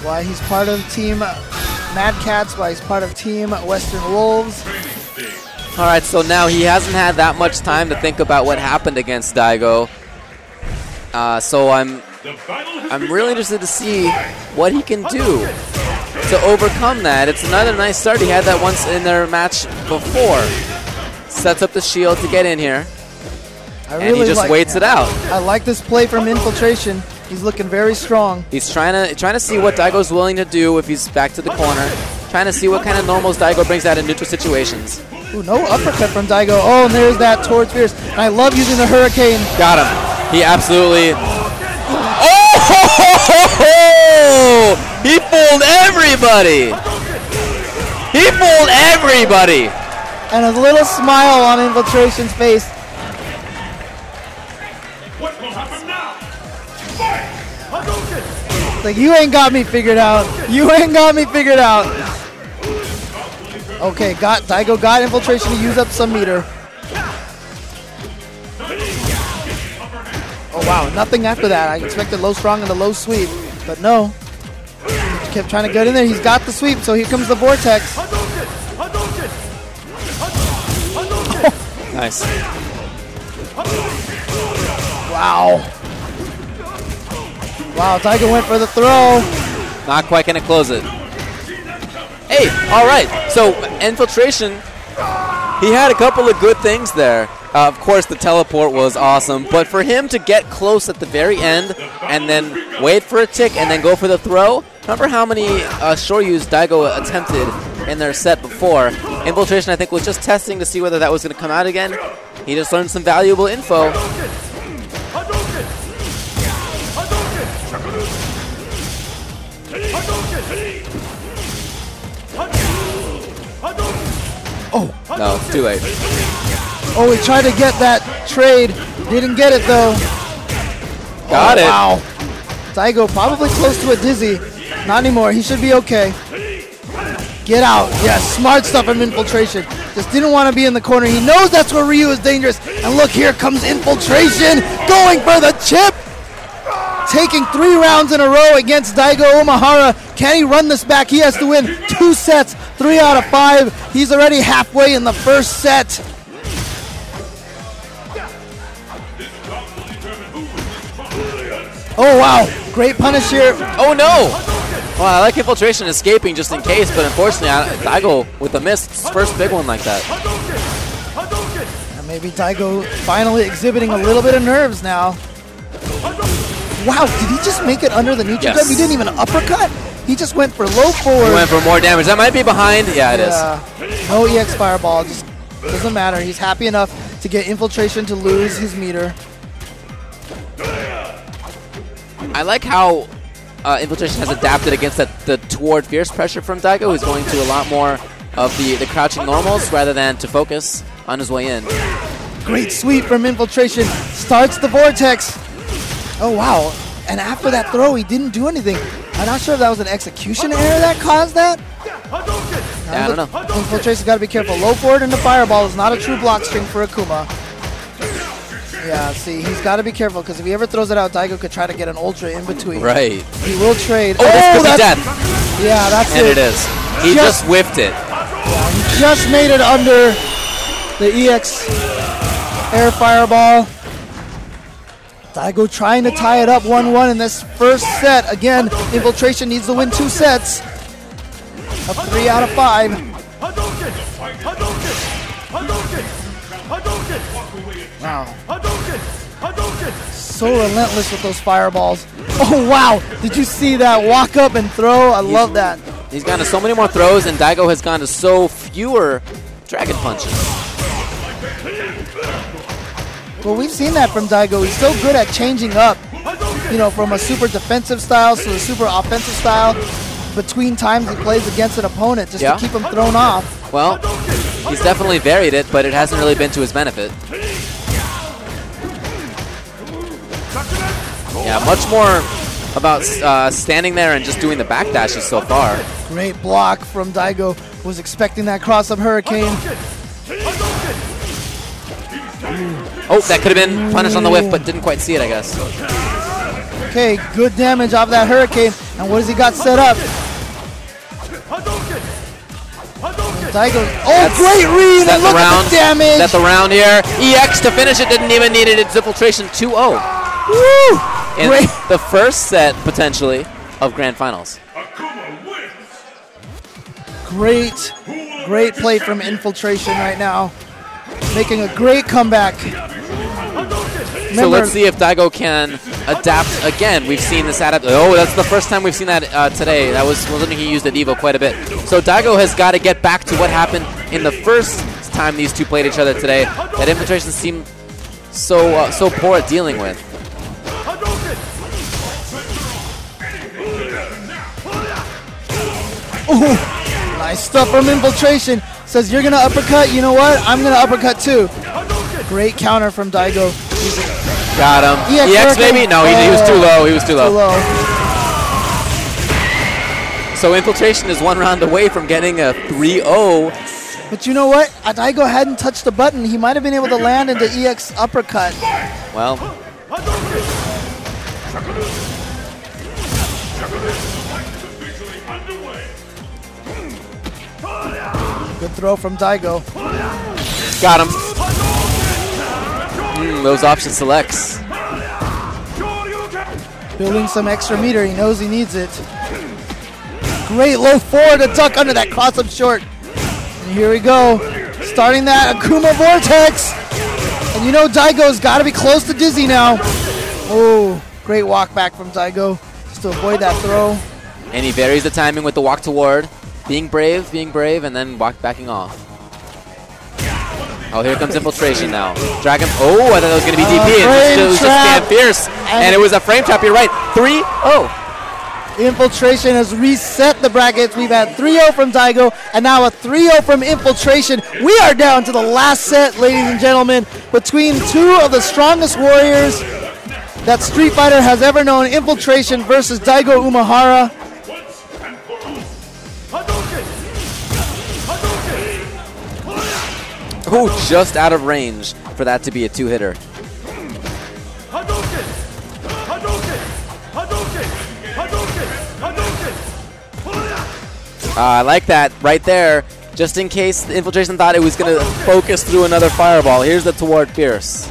That's why he's part of Team Mad Cats, why he's part of Team Western Wolves. All right, so now he hasn't had that much time to think about what happened against Daigo. So I'm really interested to see what he can do to overcome that. It's another nice start. He had that once in their match before. Sets up the shield to get in here. And he just waits it out. I like this play from Infiltration. He's looking very strong. He's trying to see what Daigo's willing to do if he's back to the corner. Trying to see what kind of normals Daigo brings out in neutral situations. Ooh, no uppercut from Daigo. Oh, and there's that towards Fierce. And I love using the Hurricane. Got him. He absolutely... Oh! He fooled everybody! He fooled everybody! And a little smile on Infiltration's face. What will happen now? Like, you ain't got me figured out. You ain't got me figured out. Okay, Daigo got Infiltration to use up some meter. Oh wow, nothing after that. I expected low strong and the low sweep, but no. He kept trying to get in there. He's got the sweep, so here comes the Vortex. Nice. Wow. Wow, Daigo went for the throw. Not quite going to close it. Hey, all right. So, Infiltration, he had a couple of good things there. Of course, the teleport was awesome, but for him to get close at the very end and then wait for a tick and then go for the throw, remember how many Shoryus Daigo attempted in their set before? Infiltration, I think, was just testing to see whether that was going to come out again. He just learned some valuable info. Oh, no, it's too late. Oh, he tried to get that trade. Didn't get it, though. Got it. Wow. Daigo probably close to a dizzy. Not anymore. He should be okay. Get out. Yes, smart stuff from Infiltration. Just didn't want to be in the corner. He knows that's where Ryu is dangerous. And look, here comes Infiltration. Going for the chip. Taking 3 rounds in a row against Daigo Umehara. Can he run this back? He has to win 2 sets, 3 out of 5. He's already halfway in the first set. Oh, wow. Great punish here. Oh, no. Well, I like Infiltration escaping just in case, but unfortunately, Daigo with the miss, his first big one like that. And maybe Daigo finally exhibiting a little bit of nerves now. Wow, did he just make it under the neutral grip? He didn't even uppercut? He just went for low forward. He went for more damage. That might be behind. Yeah, it is. No EX Fireball. Just doesn't matter. He's happy enough to get Infiltration to lose his meter. I like how Infiltration has adapted against the toward fierce pressure from Daigo. He's going to a lot more of the crouching normals rather than to focus on his way in. Great sweep from Infiltration. Starts the Vortex. Oh, wow. And after that throw, he didn't do anything. I'm not sure if that was an execution error that caused that. Yeah, I don't know. Infiltration's got to be careful. Low forward into Fireball is not a true block string for Akuma. Yeah, see, he's got to be careful because if he ever throws it out, Daigo could try to get an Ultra in between. Right. He will trade. Oh, this could be death. Yeah, that's and it is. He just whiffed it. Yeah, he just made it under the EX Air Fireball. Daigo trying to tie it up 1-1 in this first set. Again, Infiltration needs to win 2 sets. Up 3 out of 5. Wow. So relentless with those fireballs. Oh, wow. Did you see that walk up and throw? I love that. He's gone to so many more throws, and Daigo has gone to so fewer Dragon Punches. Well, we've seen that from Daigo. He's so good at changing up, you know, from a super defensive style to a super offensive style between times he plays against an opponent just to keep him thrown off. Well, he's definitely varied it, but it hasn't really been to his benefit. Yeah, much more about standing there and just doing the backdashes so far. Great block from Daigo. Was expecting that cross-up Hurricane. Oh, that could have been punished on the whiff, but didn't quite see it, I guess. Okay, good damage off that Hurricane. And what has he got set up? Daigo. Oh, great read! And look at the damage! That's the round here. EX to finish it. Didn't even need it. It's Infiltration 2-0. Woo! In Great. the first set, potentially, of Grand Finals. Great play from Infiltration right now. Making a great comeback. So let's see if Daigo can adapt again. We've seen this adapt. Oh, that's the first time we've seen that today. That was something he used at Evo quite a bit. So Daigo has got to get back to what happened in the first time these two played each other today. That Infiltration seemed so poor at dealing with. Ooh, nice stuff from Infiltration. Says you're gonna uppercut. You know what? I'm gonna uppercut too. Great counter from Daigo. Got him. EX maybe? No, he was too low. He was too low. So Infiltration is one round away from getting a 3-0. But you know what? Daigo hadn't touched the button. He might have been able to land into EX uppercut. Well. Good throw from Daigo. Got him. Those option selects. Building some extra meter. He knows he needs it. Great low forward to duck under that cross-up short. And here we go. Starting that Akuma Vortex. And you know Daigo's got to be close to Dizzy now. Oh, great walk back from Daigo just to avoid that throw. And he varies the timing with the walk toward. Being brave, and then backing off. Oh, here comes Infiltration now. Dragon. Oh, I thought that was going to be DP. It was just damn fierce. And it was a frame trap. You're right. 3-0. Infiltration has reset the brackets. We've had 3-0 from Daigo and now a 3-0 from Infiltration. We are down to the last set, ladies and gentlemen, between two of the strongest warriors that Street Fighter has ever known. Infiltration versus Daigo Umehara. Oh, just out of range for that to be a two-hitter. I like that right there. Just in case the Infiltration thought it was going to focus through another fireball. Here's the toward Fierce.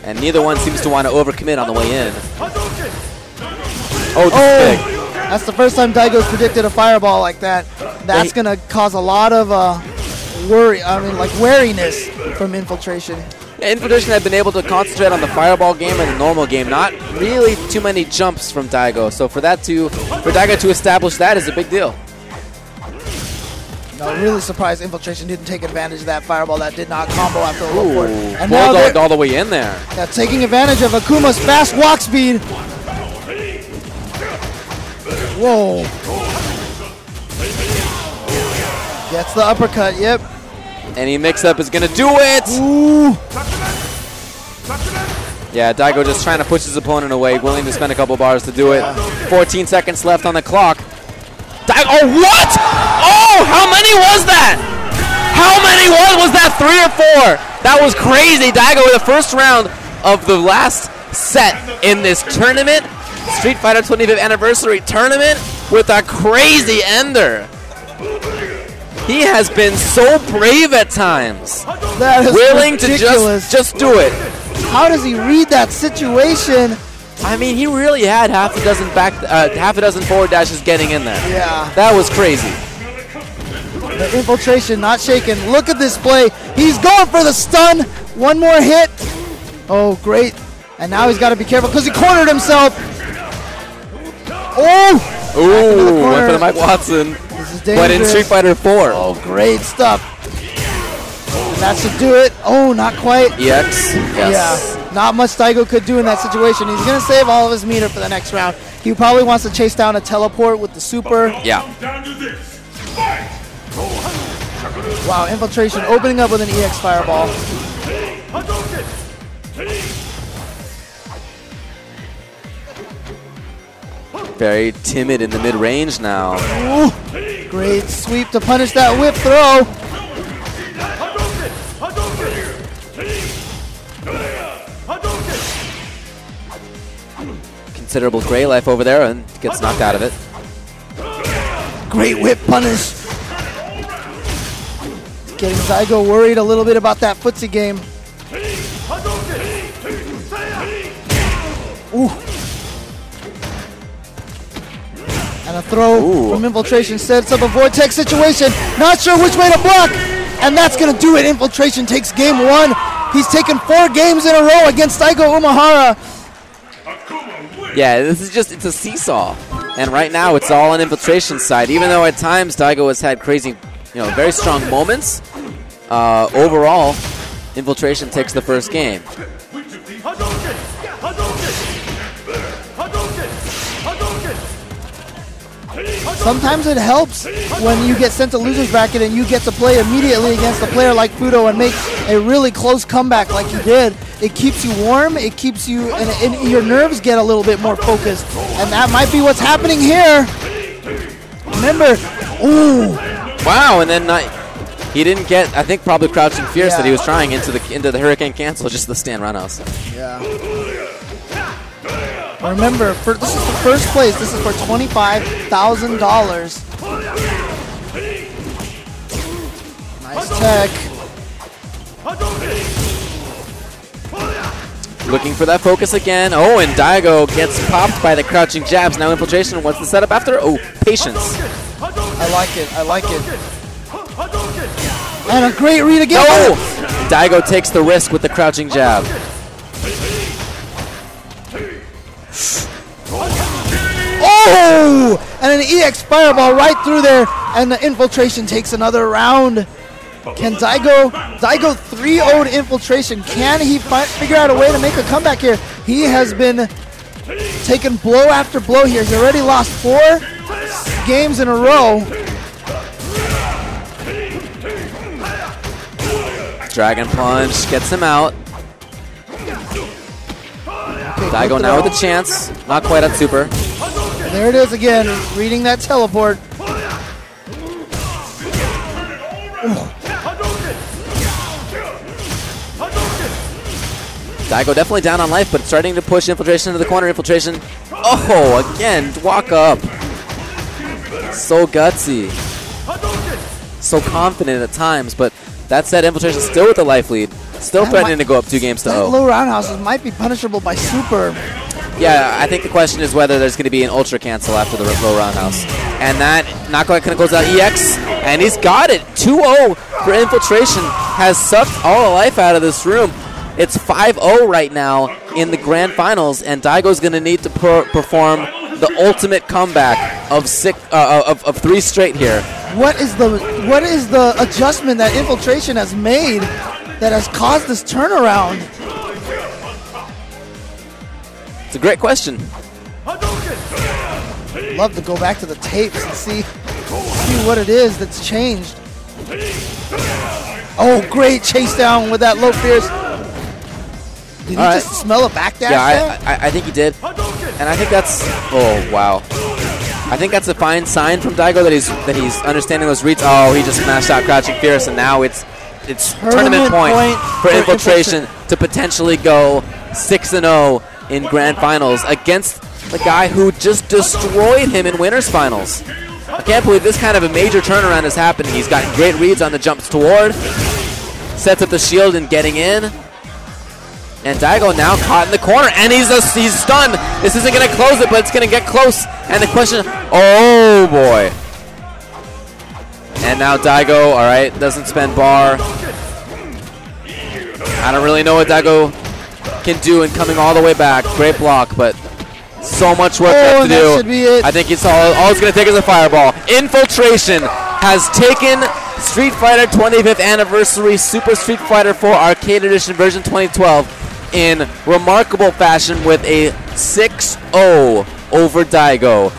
And neither one seems to want to overcommit on the way in. Oh, this is big. That's the first time Daigo's predicted a fireball like that. That's going to cause a lot of wariness from Infiltration. Yeah, Infiltration had been able to concentrate on the fireball game and the normal game. Not really too many jumps from Daigo. So for Daigo to establish that is a big deal. No, really surprised Infiltration didn't take advantage of that fireball that did not combo after a low forward. And bulldogged all the way in there. Yeah, taking advantage of Akuma's fast walk speed. Whoa. Gets the uppercut, yep. Any mix-up is going to do it. Ooh. Yeah, Daigo just trying to push his opponent away, willing to spend a couple bars to do it. 14 seconds left on the clock. Daigo, oh, what? Oh, how many was that? How many was that? 3 or 4? That was crazy. Daigo with the first round of the last set in this tournament. Street Fighter 25th Anniversary Tournament with a crazy ender. He has been so brave at times. That is willing ridiculous. to just do it. How does he read that situation? I mean, he really had half a dozen forward dashes getting in there. Yeah. That was crazy. The Infiltration not shaken. Look at this play. He's going for the stun. One more hit. Oh, great. And now he's got to be careful because he cornered himself. Oh! Ooh, went for the Mike Watson. This is dangerous. But in Street Fighter 4. Oh, great stuff. And that should do it. Oh, not quite. EX? Yes. Yeah. Not much Daigo could do in that situation. He's going to save all of his meter for the next round. He probably wants to chase down a teleport with the super. Yeah. Wow, Infiltration opening up with an EX fireball. Very timid in the mid-range now. Ooh, great sweep to punish that whip throw. considerable gray life over there and gets knocked out of it. Great whip punish. Getting Daigo worried a little bit about that footsie game. Ooh. And a throw from Infiltration sets up a vortex situation. Not sure which way to block. And that's going to do it. Infiltration takes game 1. He's taken 4 games in a row against Daigo Umehara. Yeah, this is just, it's a seesaw. And right now it's all on Infiltration's side. Even though at times Daigo has had crazy, very strong moments, overall, Infiltration takes the first game. Sometimes it helps when you get sent to loser's bracket and you get to play immediately against a player like Fudo and make a really close comeback like you did. It keeps you warm, it keeps you, and your nerves get a little bit more focused. And that might be what's happening here. Remember, ooh. Wow, and then he didn't get, I think probably Crouching Fierce that he was trying into the Hurricane Cancel, just the stand roundhouse. Yeah. Remember, this is the first place. This is for $25,000. Nice tech. Looking for that focus again. Oh, and Daigo gets popped by the crouching jabs. Now Infiltration. What's the setup after? Oh, patience. I like it. I like it. And a great read again. No! Daigo takes the risk with the crouching jab. Oh! And an EX fireball right through there. And the Infiltration takes another round. Can Daigo 3-0'd Infiltration? Can he figure out a way to make a comeback here? He has been taking blow after blow here. He's already lost 4 games in a row. Dragon Punch gets him out. Okay, Daigo now with a chance. Not quite at super. There it is again, reading that teleport. Daigo definitely down on life, but starting to push Infiltration into the corner. Infiltration. Oh, again, walk up. So gutsy. So confident at times, but that said, Infiltration still with the life lead. Still threatening to go up 2 games to 0. Low roundhouses might be punishable by super. Yeah, I think the question is whether there's going to be an ultra cancel after the low roundhouse. And that not quite going to close out EX, and he's got it. 2-0 for Infiltration. Has sucked all the life out of this room. It's 5-0 right now in the grand finals, and Daigo's going to need to perform the ultimate comeback of 3 straight here. What is the adjustment that Infiltration has made that has caused this turnaround? It's a great question. Love to go back to the tapes and see what it is that's changed. Oh, great chase down with that low fierce. Did he just smell a back dash? Yeah, I think he did. And I think that's, oh wow. I think that's a fine sign from Daigo that he's understanding those reads. Oh, he just smashed out Crouching Fierce, and now it's tournament point for Infiltration to potentially go 6-0 in grand finals against the guy who just destroyed him in winners finals. I can't believe this kind of a major turnaround is happening. He's got great reads on the jumps toward, sets up the shield and getting in. And Daigo now caught in the corner, and he's stunned. This isn't going to close it, but it's going to get close. And the question, oh boy. And now Daigo, all right, doesn't spend bar. I don't really know what Daigo can do in coming all the way back. Great block, but so much work left to do. Should be it. I think it's all it's going to take is a fireball. Infiltration has taken Street Fighter 25th Anniversary Super Street Fighter 4 Arcade Edition version 2012 in remarkable fashion with a 6-0 over Daigo.